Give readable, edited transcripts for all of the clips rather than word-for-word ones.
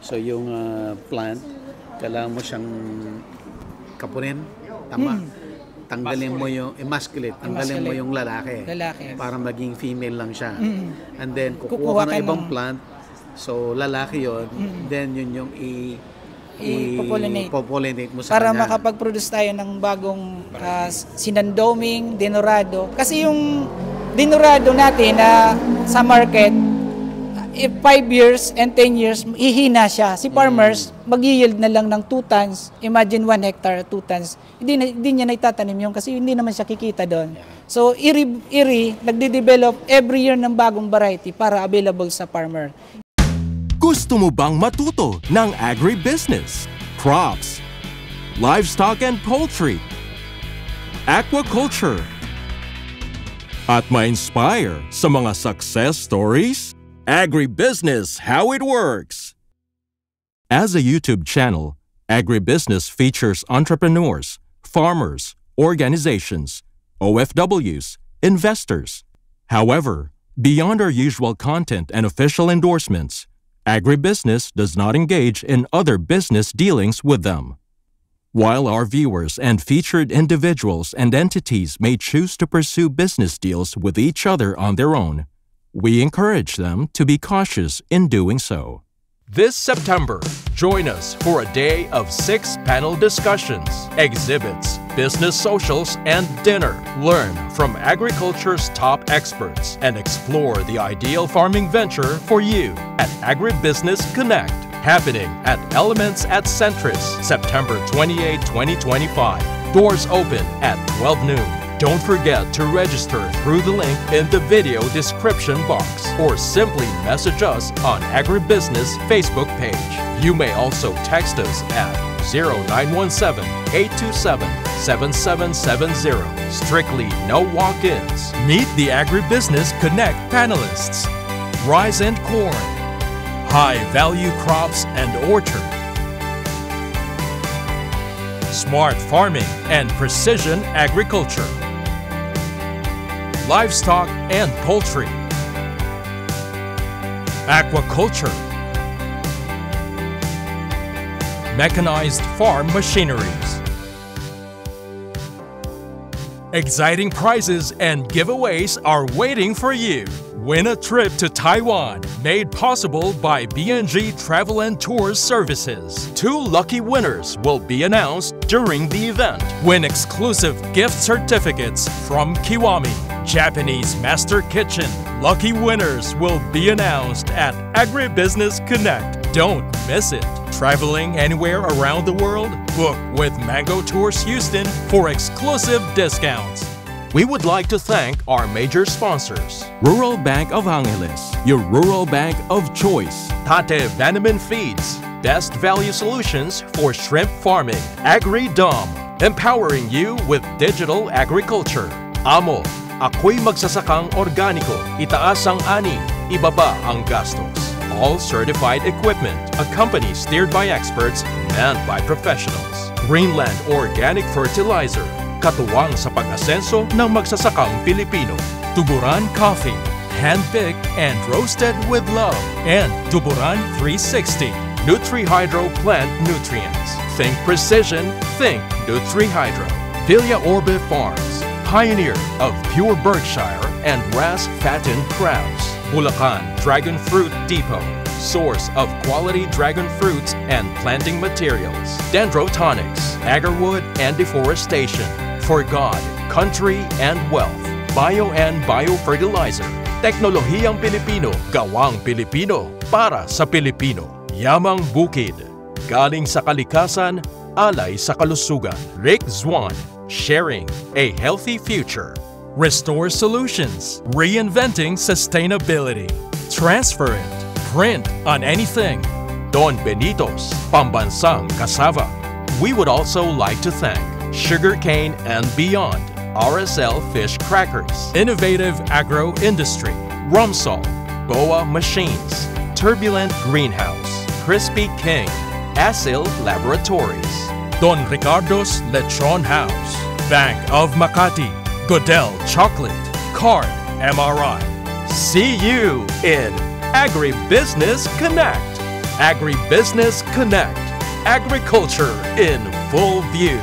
So yung plant, kailangan mo siyang kapunin, tama? Tanggalin mo yung emasculate, tanggalin mo yung lalaki para maging female lang siya. And then kukuha ka ng ibang plant, so lalaki yon, then yun yung i-populate mo sa para kanya. makapag-produce tayo ng bagong sinandoming, dinorado. Kasi yung dinorado natin na sa market, if 5 years and 10 years, hihina siya. Si farmers, mag-yield na lang ng 2 tons. Imagine 1 hectare, 2 tons. Hindi niya naitatanim yun kasi hindi naman siya kikita doon. So, IRRI, nagde-develop every year ng bagong variety para available sa farmer. Gusto mo bang matuto ng agribusiness, crops, livestock and poultry, aquaculture, at ma-inspire sa mga success stories? Agribusiness, how it works! As a YouTube channel, Agribusiness features entrepreneurs, farmers, organizations, OFWs, investors. However, beyond our usual content and official endorsements, Agribusiness does not engage in other business dealings with them. While our viewers and featured individuals and entities may choose to pursue business deals with each other on their own, we encourage them to be cautious in doing so. This September, join us for a day of 6 panel discussions, exhibits, business socials, and dinner. Learn from agriculture's top experts and explore the ideal farming venture for you at Agribusiness Connect, happening at Elements at Centris, September 28, 2025. Doors open at 12 noon. Don't forget to register through the link in the video description box or simply message us on Agribusiness Facebook page. You may also text us at 0917-827-7770. Strictly no walk-ins. Meet the Agribusiness Connect panelists. Rice and corn, high-value crops and orchard, smart farming and precision agriculture, livestock and poultry, aquaculture, mechanized farm machineries. Exciting prizes and giveaways are waiting for you. Win a trip to Taiwan, made possible by BNG Travel and Tours Services. 2 lucky winners will be announced during the event. Win exclusive gift certificates from Kiwami, Japanese Master Kitchen. Lucky winners will be announced at Agribusiness Connect. Don't miss it. Traveling anywhere around the world? Book with Mango Tours Houston for exclusive discounts. We would like to thank our major sponsors. Rural Bank of Angeles, your rural bank of choice. Tate Vanaman Feeds, best value solutions for shrimp farming. AgriDom, empowering you with digital agriculture. Amo, ako'y magsasakang organiko. Itaas ang ani, ibaba ang gastos. All certified equipment, a company steered by experts, manned by professionals. Greenland Organic Fertilizer, katuwang sa pag-asenso ng magsasakang Pilipino. Tuburan Coffee, hand-picked and roasted with love. And Tuburan 360, Nutri-Hydro Plant Nutrients. Think precision, think Nutri-Hydro. Villa Orbe Farms, pioneer of pure Berkshire and RAS-fattened crabs. Bulacan Dragon Fruit Depot, source of quality dragon fruits and planting materials. Dendrotonics, agarwood and deforestation. For God, country, and wealth. Bio and Biofertilizer. Teknolohiyang Pilipino, gawang Pilipino, para sa Pilipino. Yamang Bukid, galing sa kalikasan, alay sa kalusugan. Rick Zwan, sharing a healthy future. Restore Solutions, reinventing sustainability. Transfer it, print on anything. Don Benitos, pambansang cassava. We would also like to thank Sugarcane and Beyond, RSL Fish Crackers, Innovative Agro Industry, Rumsol, Boa Machines, Turbulent Greenhouse, Crispy King, Asil Laboratories, Don Ricardo's Lechon House, Bank of Makati, Goodell Chocolate, Card MRI. See you in Agribusiness Connect. Agribusiness Connect. Agriculture in full view.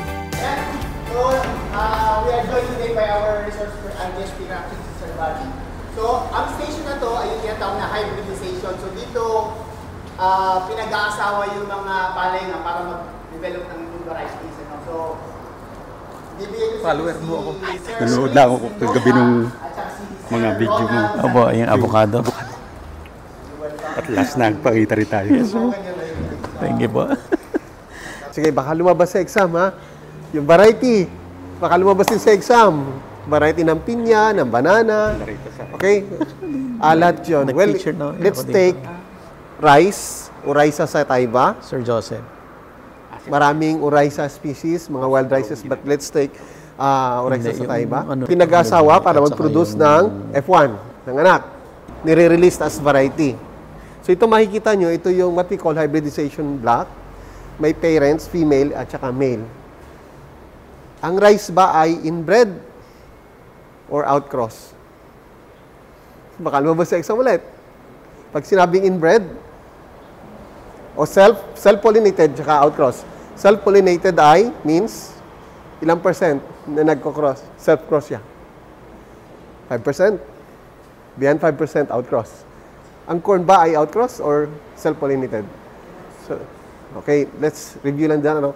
So, we are joined today by our resource for IDSP Reaction Sister Valley. So, ang station na to ay yung tinatawag na hybridization. So, dito, pinag-aasawa yung mga palay na para mag-develop ng new varieties. So, follower mo ako. Nanood lang ako kagabi nung mga video mo. Opo, yung avocado. At last na, nagpakita rin tayo. Yes, sir. Thank you po. Sige, baka lumabas sa exam, ha? Yung variety, baka lumabas din sa exam. Variety ng pinya, ng banana. Okay? Lahat yun. Well, let's take rice, Oryza sativa. Sir Joseph. Maraming Oryza species, mga wild rices, but let's take Oryza sativa. Pinag-asawa para mag-produce ng F1, ng anak. Nire-release as variety. So ito makikita nyo, ito yung what we call hybridization block. May parents, female at saka male. Ang rice ba ay inbred or outcross? Baka lumabas sa exam ulit. Pag sinabing inbred o self-pollinated saka outcross. Self-pollinated ay means ilang percent na nagko-cross? Self-cross siya. 5%. Beyond 5% outcross. Ang corn ba ay outcross or self-pollinated? So, okay, let's review lang dyan.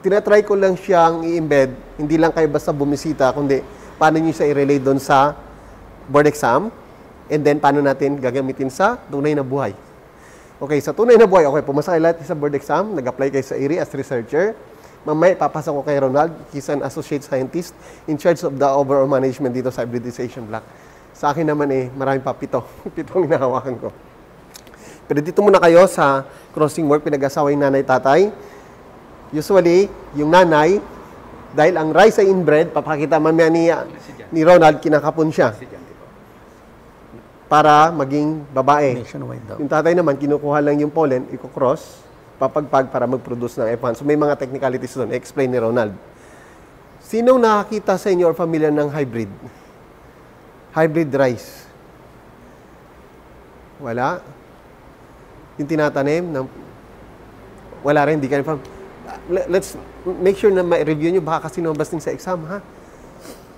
Tinatry ko lang siyang i-embed, hindi lang kayo basta bumisita, kundi paano nyo siya i-relate doon sa board exam, and then paano natin gagamitin sa tunay na buhay. Okay, sa tunay na buhay, okay, pumasa kayo lahat sa board exam, nag-apply kayo sa IRRI as researcher, mamaya papasok ko kay Ronald, he's an associate scientist in charge of the overall management dito sa hybridization block. Sa akin naman marami pa, pitong hinahawakan ko. Pero dito muna kayo sa crossing work, pinag-asawa yung nanay-tatay. Usually, yung nanay, dahil ang rice ay inbred, papakita mamaya ni Ronald, kinakapon siya. Para maging babae. Yung tatay naman, kinukuha lang yung pollen, i-cross, papagpag para mag-produce ng F1. So may mga technicalities doon. Explain ni Ronald. Sinong nakakita sa inyo or familiar ng hybrid? Hybrid rice. Wala. Yung tinatanim, wala rin, hindi kayo let's make sure na ma-review nyo, baka kasi nabas din sa exam, ha?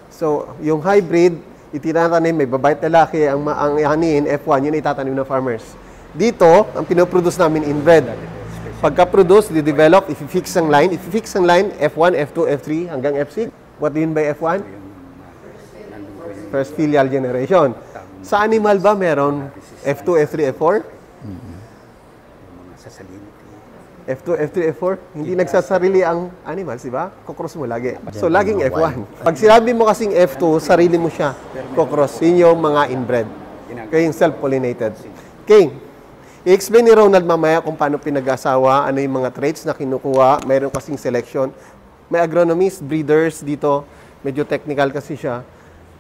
So, yung hybrid, itinatanim, may babae at lalaki, ang haniin, F1, yun itatanim ng farmers. Dito, ang pinoproduce namin inbred. Pagka-produce, di-develop, if you fix ang line, F1, F2, F3, hanggang F6. What do you mean by F1? First filial generation. Sa animal ba meron F2, F3, F4? F2, F3, F4? Hindi nagsasarili ang animals, di ba? Kukross mo lagi. So, laging F1. Pag sinabi mo kasing F2, sarili mo siya. Kukross. Yun yung mga inbred. Okay, yung self-pollinated. Okay. I-explain ni Ronald mamaya kung paano pinag-asawa, ano yung mga traits na kinukuha. Mayroon kasing selection. May agronomists, breeders dito. Medyo technical kasi siya.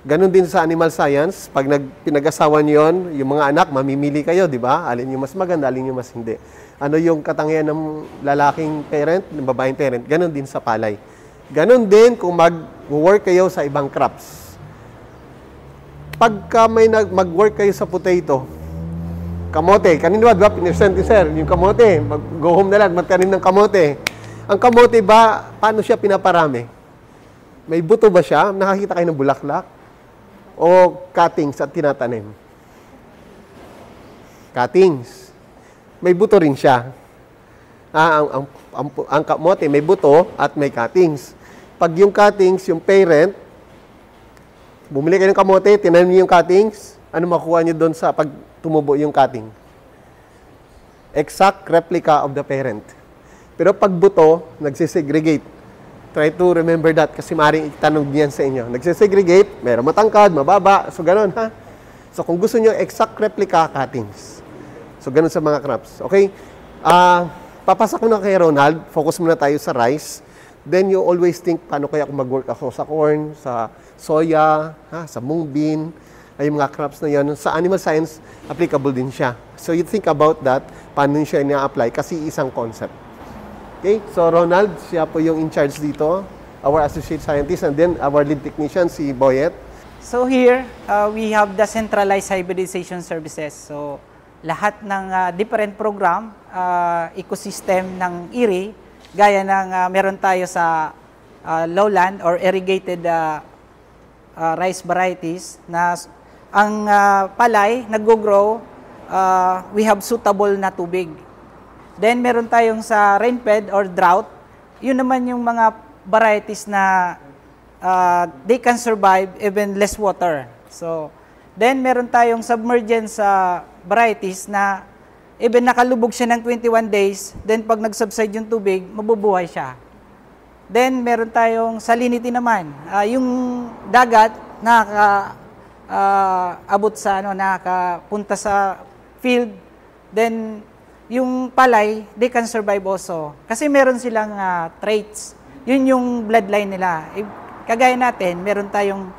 Ganon din sa animal science, pag pinag-asawa niyo yun, yung mga anak, mamimili kayo, di ba? Alin yung mas maganda, alin yung mas hindi. Ano yung katangian ng lalaking parent, ng babaeng parent? Ganon din sa palay. Ganon din kung mag-work kayo sa ibang crops. Pagka may mag-work kayo sa potato, kamote, kanino ba? Pinesent ni sir, yung kamote, go home na lang, magtanim ng kamote. Ang kamote ba, paano siya pinaparami? May buto ba siya? Nakakita kayo ng bulaklak? O cuttings at tinatanim? Cuttings. May buto rin siya. Ang kamote may buto at may cuttings. Pag yung cuttings, yung parent, bumili kayo ng kamote, tinanim niyo yung cuttings, ano makuha niyo doon sa pag tumubo yung cutting? Exact replica of the parent. Pero pag buto, nagsisegregate. Try to remember that kasi maaaring itanong niyan sa inyo. Nagsisegregate, meron matangkad, mababa, so ganun ha. So kung gusto niyo exact replica cuttings. So ganun sa mga crops. Okay? Papasa ko na kay Ronald, focus muna tayo sa rice. Then you always think paano kaya kung mag-work ako sa corn, sa soya, sa mung bean, ay mga crops na yan. Sa animal science, applicable din siya. So you think about that, paano siya ina-apply kasi isang concept. Okay, so Ronald, siya po yung in charge dito, our associate scientist, and then our lead technician, si Boyet. So here, we have the centralized hybridization services. So lahat ng different program, ecosystem ng IRRI, gaya ng meron tayo sa lowland or irrigated rice varieties na ang palay nag-grow, we have suitable na tubig. Then meron tayong sa rainfed or drought, yun naman yung mga varieties na they can survive even less water. So, then meron tayong submergence varieties na even nakalubog siya ng 21 days, then pag nag-subside yung tubig, mabubuhay siya. Then meron tayong salinity naman. Yung dagat abot sa nakapunta sa field, then yung palay, they can survive also. Kasi meron silang traits. Yun yung bloodline nila. Kagaya natin, meron tayong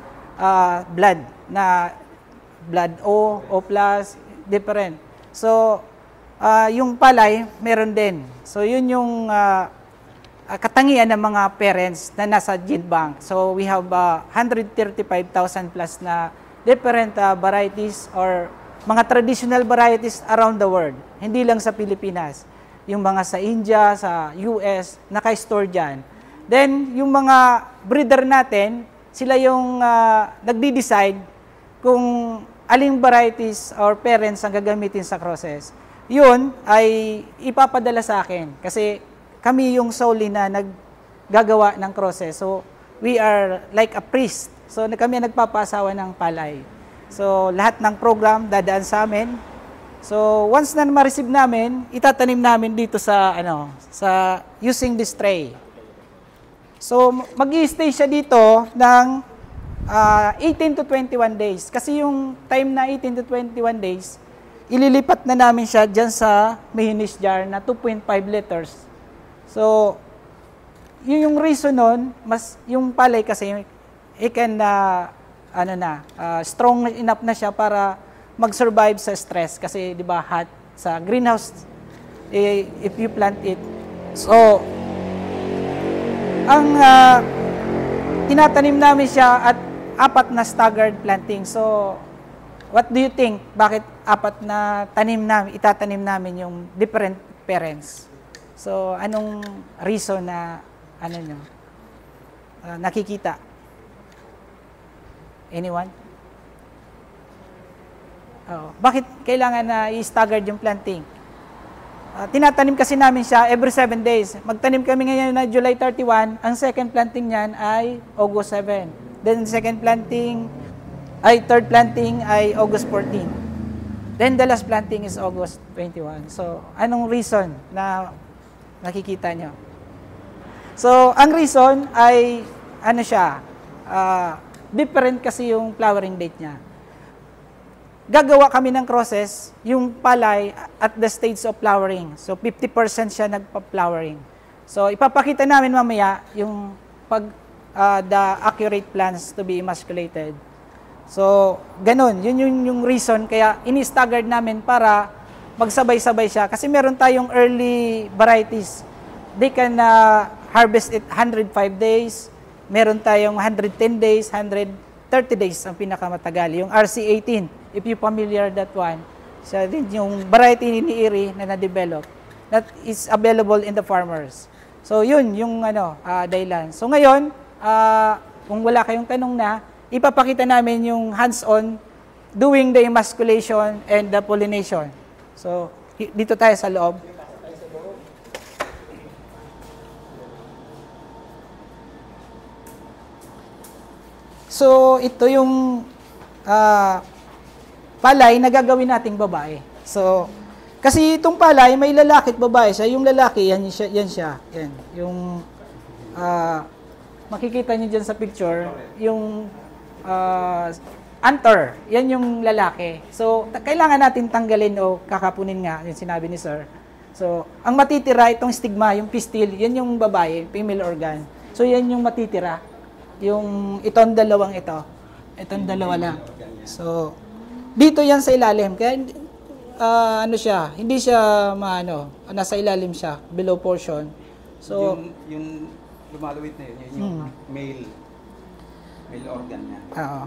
blood na blood O plus, different. So, yung palay, meron din. So, yun yung katangian ng mga parents na nasa gene bank. So, we have 135,000 plus na different varieties or mga traditional varieties around the world. Hindi lang sa Pilipinas. Yung mga sa India, sa US, naka-store dyan. Then, yung mga breeder natin, sila yung nagdi-decide kung aling varieties or parents ang gagamitin sa crosses. Yun ay ipapadala sa akin kasi kami yung solely na naggagawa ng crosses. So, we are like a priest. So, kami nagpapasawa ng palay. So, lahat ng program dadaan sa amin. So, once na ma-receive namin, itatanim namin dito sa using this tray. So, mag-i-stay siya dito ng 18 to 21 days. Kasi yung time na 18 to 21 days, ililipat na namin siya dyan sa Mayonnaise jar na 2.5 liters. So, yun yung reason nun, yung palay kasi, it can, strong enough na siya para mag-survive sa stress. Kasi, di ba, hot sa greenhouse, if you plant it. So, ang tinatanim namin siya at 4 na staggered planting. So, what do you think? Bakit 4 na itatanim namin yung different parents? So, anong reason na nakikita? Anyone? Bakit kailangan na i-staggered yung planting? Tinatanim kasi namin siya every 7 days. Magtanim kami ngayon na July 31, ang second planting niyan ay August 7. Then third planting ay August 14. Then the last planting is August 21. So, anong reason na nakikita nyo? So, ang reason ay, different kasi yung flowering date niya. Gagawa kami ng crosses, yung palay at the stage of flowering. So, 50% siya nagpa-flowering. So, ipapakita namin mamaya yung the accurate plants to be emasculated. So, ganun. Yun yung reason. Kaya, ini-staggered namin para magsabay-sabay siya. Kasi meron tayong early varieties. They can harvest it 105 days. Meron tayong 110 days, 130 days ang pinakamatagal. Yung RC18, if you familiar that one, siya din yung variety ni IRRI na na-develop that is available in the farmers. So, yun yung dahilan. So, ngayon, kung wala kayong tanong na, ipapakita namin yung hands-on doing the emasculation and the pollination. So, dito tayo sa loob. So, ito yung palay na gagawin nating babae. So, kasi itong palay, may lalaki at babae siya. Yung lalaki, yan siya. Yan. Yung, makikita niyo dyan sa picture, yung anther, yan yung lalaki. So, kailangan natin tanggalin o kakapunin nga, yung sinabi ni sir. So, ang matitira, itong stigma, yung pistil, yan yung babae, female organ. So, yan yung matitira. Yung itong dalawang ito. Itong dalawa lang. So, dito yan sa ilalim. Kaya, hindi siya nasa ilalim siya, below portion. So, yung lumalawit na yun yung male organ niya. Oo.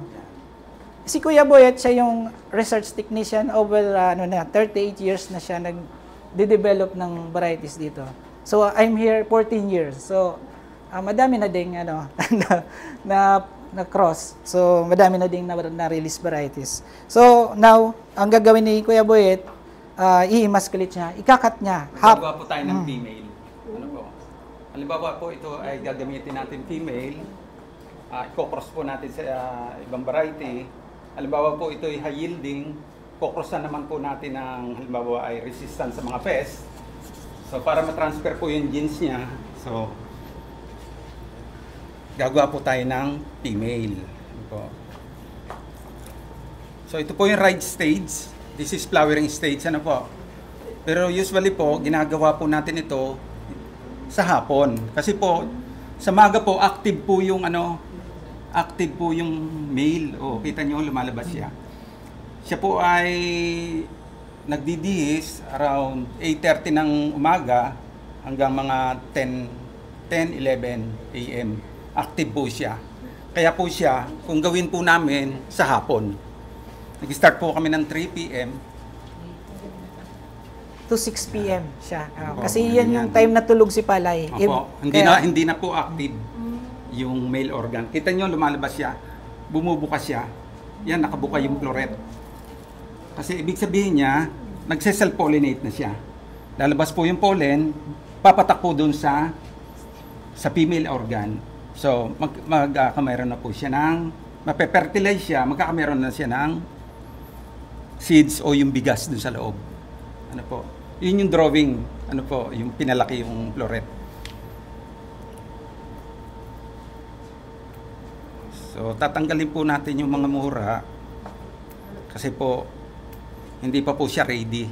Si Kuya Boyet, siya yung research technician over 38 years na siya nag-develop ng varieties dito. So I'm here 14 years. So madami na ding na cross. So madami na ding na-release varieties. So now, ang gagawin ni Kuya Boyet, i-emasculate niya, ikakat niya. Gagawa po tayo ng female. Ano po? Halimbawa po, ito ay gagamitin natin female. I-cross po natin sa ibang variety. Halimbawa po, ito ay high yielding. Kukrossan naman po natin ng halimbawa ay resistant sa mga pest. So para ma-transfer po yung genes niya, so gagawa po tayo ng female. Ano po? So ito po yung right stage. This is flowering stage, ano po. Pero usually po, ginagawa po natin ito sa hapon. Kasi po, sa maga po, active po yung male. O, kita nyo, lumalabas siya. Siya po ay nagdidihis around 8:30 ng umaga hanggang mga 10-11 a.m. Active po siya. Kaya po siya, kung gawin po namin sa hapon. Nag-start po kami ng 3 p.m. to 6 p.m. siya. Kasi yan yung time na tulog si Palay. Opo. Hindi na po active yung male organ. Kita nyo, lumalabas siya. Bumubukas siya. Yan, nakabuka yung floret. Kasi ibig sabihin niya, nagse-self-pollinate na siya. Lalabas po yung pollen, papatak po dun sa female organ. So, magkakameron na po siya ng, mape-fertilize siya, magkakameron na siya ng seeds o yung bigas dun sa loob. Ano po? Yun yung drawing, ano po, yung pinalaki yung floret. So, tatanggalin po natin yung mga mura kasi po, hindi pa po siya ready.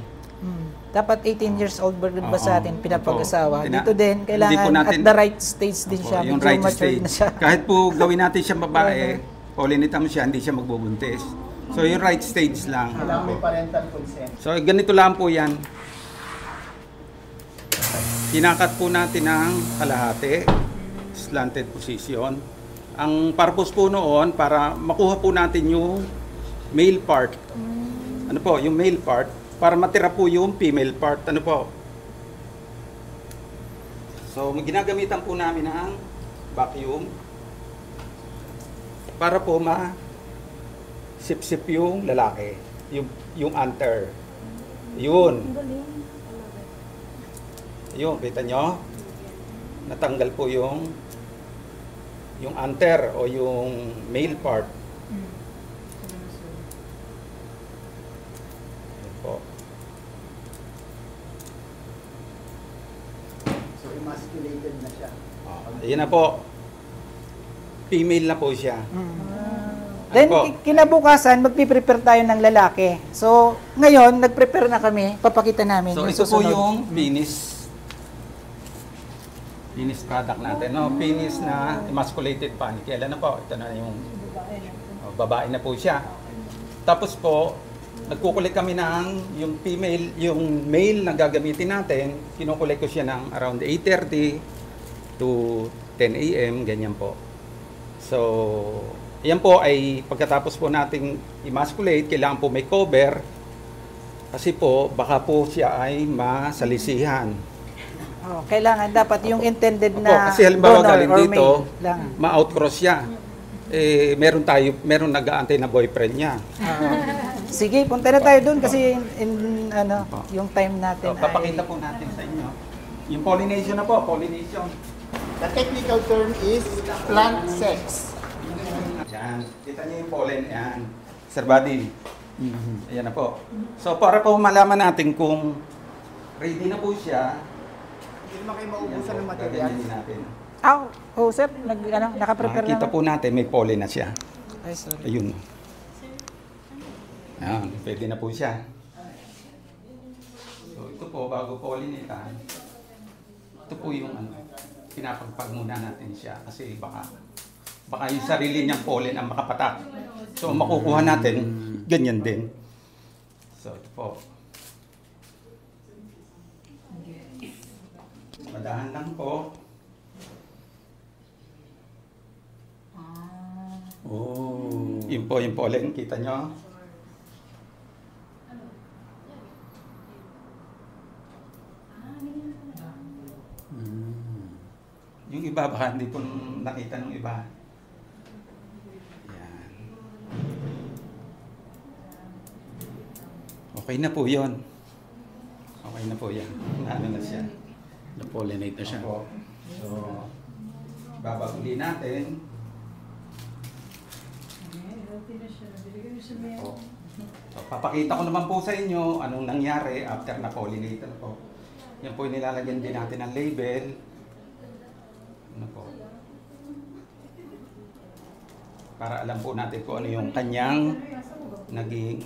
Dapat 18 years old ba sa atin pinapag-asawa? Dito din, kailangan natin, at the right stage din siya. Yung right stage. Na siya. Kahit po gawin natin siya babae, pollinate mo siya, hindi siya magbubuntis. So, yung right stage lang. Kailangan may parental consent. So, ganito lang po yan. Kinakat po natin ng kalahati, slanted position. Ang purpose po noon, para makuha po natin yung male part. Ano po, yung male part, para matira po yung female part. Ano po? So, ginagamitan po namin ng vacuum para po sip-sip yung lalaki, yung anther. Yun. Yun, kita nyo? Natanggal po yung anther o yung male part. Yun po. So, emasculated na siya. Ayan na po. Female na po siya. Then, kinabukasan, magpiprepare tayo ng lalaki. So, ngayon, nag-prepare na kami. Papakita namin. So, ito po yung finish product natin. No? Finish na emasculated panicle. Ano po? Ito na yung babae na po siya. Tapos po, nagkukulit kami ng yung female, yung male na gagamitin natin. Kinukulit ko siya ng around 8:30 to 10 a.m. Ganyan po. So, yan po ay pagkatapos po nating emasculate, kailangan po may cover kasi po baka po siya ay masalisihan. Kailangan dapat yung intended na kasi halimbawa galing or dito, ma-outcross siya. Meron nag-aantay na boyfriend niya. Sige, punta na tayo doon kasi yung time natin. So, papakita po natin sa inyo. Yung pollination na po, pollination. The technical term is plant sex. Yan. Kita niyo yung pollen, yan. Sir Buddy. Ayan na po. So, para po malaman natin kung ready na po siya, Hindi naman kayo maubusan ng material. natin. Sir, naka-prepare Kita po natin, may pollen na siya. Ay, sorry. Ayun. Ayan, pwede na po siya. So, ito po, bago pollinate, ito po yung pinapagpag muna natin siya kasi baka yung sarili niyang pollen ang makapatak. So, makukuha natin, ganyan din. So, ito po. Madahan lang po. Yun po yung pollen, kita nyo. Yung iba baka hindi po nakita ng iba. Yan. Okay na po yun. Okay na po yan. Ano na siya. Na-pollinate na siya. Opo. So, babaguli natin. Opo. So, papakita ko naman po sa inyo anong nangyari after na-pollinate na po. Yan po yung nilalagyan din natin ng label. Ano po? Para alam po natin kung ano yung kanyang naging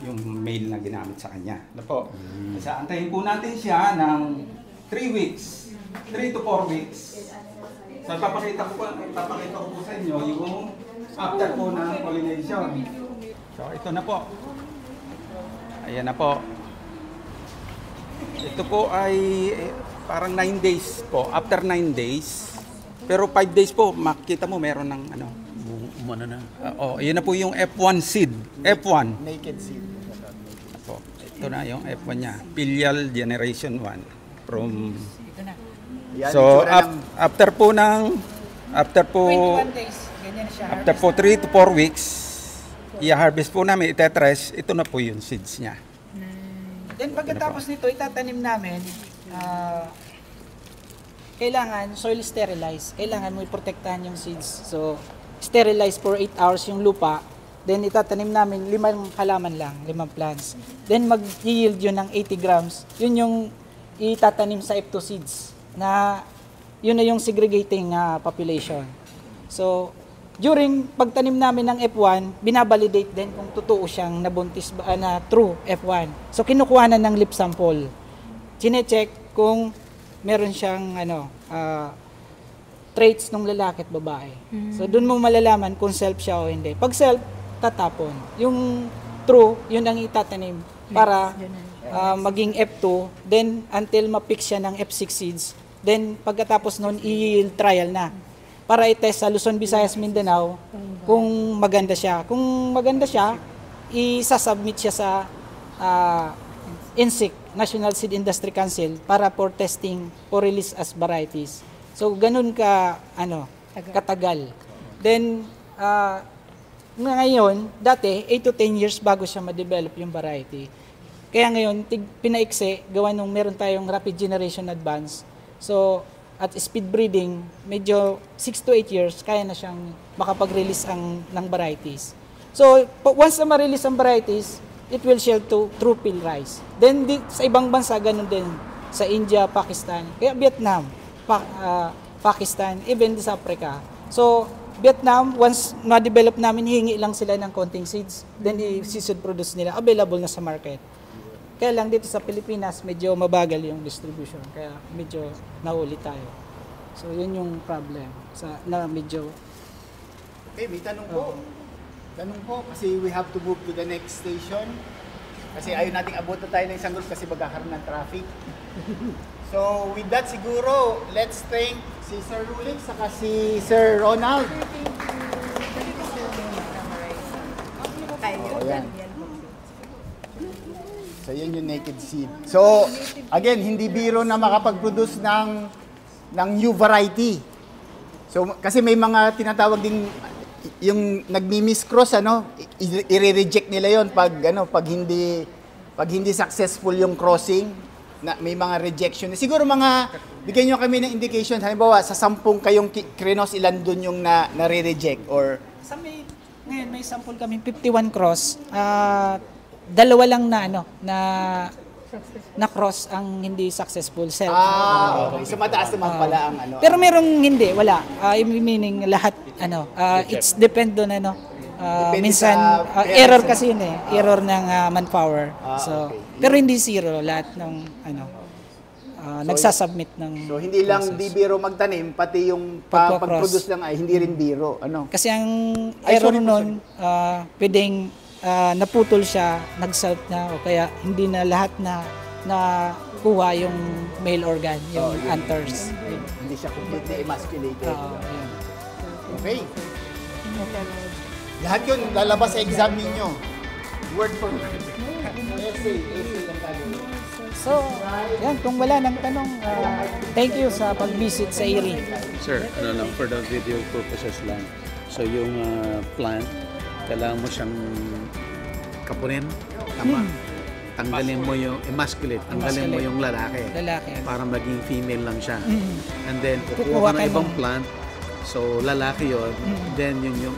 yung mail na ginamit sa kanya. Ano po? Kasi antayin po natin siya ng 3 weeks. 3 to 4 weeks. So papakita ko po sa inyo yung after po ng pollination. So ito na po. Ayan na po. Ito po ay parang 9 days po. After 9 days. Pero 5 days po, makita mo meron ng ano. Umano na. Yun na po yung F1 seed. F1. Naked seed. Po. Ito na yung F1 niya. Filial Generation 1. From... Yan, So, itsura ng- after po 21 days, ganyan siya. after po 3 to 4 weeks, i-harvest po namin, itetrash, ito na po yung seeds niya. Then pagkatapos nito, itatanim namin, kailangan soil sterilize. Kailangan mo iprotektahan yung seeds. So, sterilize for 8 hours yung lupa. Then itatanim namin 5 halaman lang, 5 plants. Then mag-yield yun ng 80 grams. Yun yung itatanim sa F2 seeds na yun na yung segregating population. So, during pagtanim namin ng F1, binabalidate din kung totoo siyang nabuntis ba, na true F1. So, kinukuha na ng lip sample. Chine-check kung meron siyang traits ng lalaki at babae. So, dun mo malalaman kung self siya o hindi. Pag self, tatapon. Yung true, yun ang itatanim para maging F2. Then, until ma-pick siya ng F6 seeds. Then, pagkatapos nun, i-yield trial na. Para i-test sa Luzon, Visayas, Mindanao kung maganda siya. Kung maganda siya, isasubmit siya sa INSIC, National Seed Industry Council, para for testing or release as varieties. So, ganun katagal. Then, ngayon, dati, 8 to 10 years bago siya ma-develop yung variety. Kaya ngayon, pinaikse, gawa nung meron tayong rapid generation advance. So, at speed breeding, medyo 6 to 8 years, kaya na siyang makapag-release ng varieties. So, once na ma-release ang varieties, it will shield to true peel rice. Then, sa ibang bansa, ganun din. Sa India, Pakistan, kaya Vietnam, Pakistan, even sa Africa. So, Vietnam, once ma-develop namin, hingi lang sila ng konting seeds. Then, i-seed produce nila, available na sa market. Kaya lang dito sa Pilipinas, medyo mabagal yung distribution. Kaya medyo nahuli tayo. So, yun yung problem. Na medyo... Okay, may tanong po. Tanong po, kasi we have to move to the next station. Kasi ayaw nating abot na tayo ng isang group kasi magkakaroon ng traffic. So, with that siguro, let's thank si Sir Rulik saka si Sir Ronald. So, yun yung naked seed. So, again, hindi biro na makapag-produce ng new variety. So, kasi may mga tinatawag ding yung nagmi-miscross, i-reject nila yon pag hindi successful yung crossing, na may mga rejection. Siguro bigyan nyo kami ng indication, halimbawa, sa 10 kayong krinos, ilan dun yung na-re-reject or... Ngayon, may sample kami, 51 cross. Dalawa lang na cross ang hindi successful. Okay. So mataas naman pala ang Pero merong hindi, wala. Meaning lahat, it's depend doon, minsan, error kasi yun error ng manpower. Okay. Pero hindi zero, lahat ng, nagsasubmit ng... So hindi lang di biro magtanim, pati yung pag-produce lang ay hindi rin biro. Kasi ang error nun, pwedeng naputol siya, nag-self na, o kaya hindi na lahat na kuha yung male organ, yung anthers. Hindi siya completely emasculated. Okay. Lahat yun lalabas sa exam ninyo. Word for word. Essay ang gagawin. So, yan, kung wala nang tanong, thank you sa pag-visit sa IRI. Sir, ano lang, for the video purposes lang. So, yung plant, kailangan mo siyang kapunin. Tama. Tanggalin mo yung emasculate, tanggalin mo yung lalaki. Para maging female lang siya. And then, kukuha ka ng ibang plant. So, lalaki yun. Then, yun yung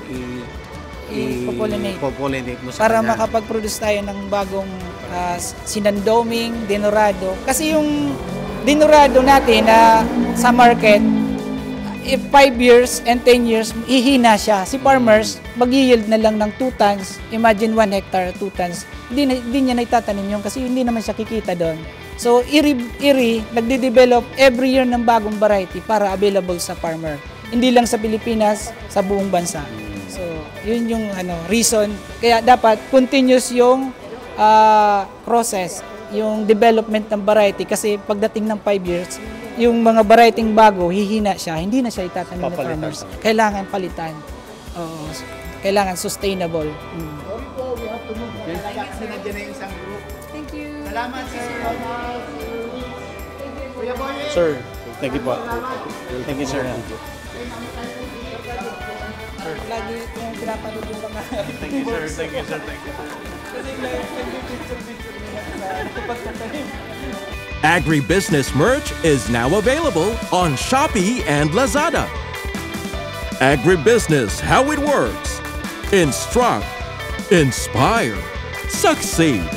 i-populate mo sa para kanya. makapag-produce tayo ng bagong sinandoming, dinorado. Kasi yung dinorado natin na sa market, if 5 years and 10 years, hihina siya. Si farmers, mag-yield na lang ng 2 tons. Imagine 1 hectare, 2 tons. Hindi niya naitatanim yun kasi hindi naman siya kikita doon. So, IRI nagde-develop every year ng bagong variety para available sa farmer. Hindi lang sa Pilipinas, sa buong bansa. So, yun yung reason. Kaya dapat continuous yung process, yung development ng variety. Kasi pagdating ng 5 years, yung mga variety bago, hihina siya. Hindi na siya itatanim ng farmers. Kailangan palitan. Kailangan sustainable. Sorry po, we have to move. Kasi nandiyan na yung isang group. Thank you. Salamat, sir. Kuya Boy. Sir, thank you po. Thank you, sir. Lagi yung pinapanood yung mga... Thank you, sir. Thank you, sir. Thank you. Agribusiness merch is now available on Shopee and Lazada. Agribusiness, how it works. Instruct, inspire, succeed.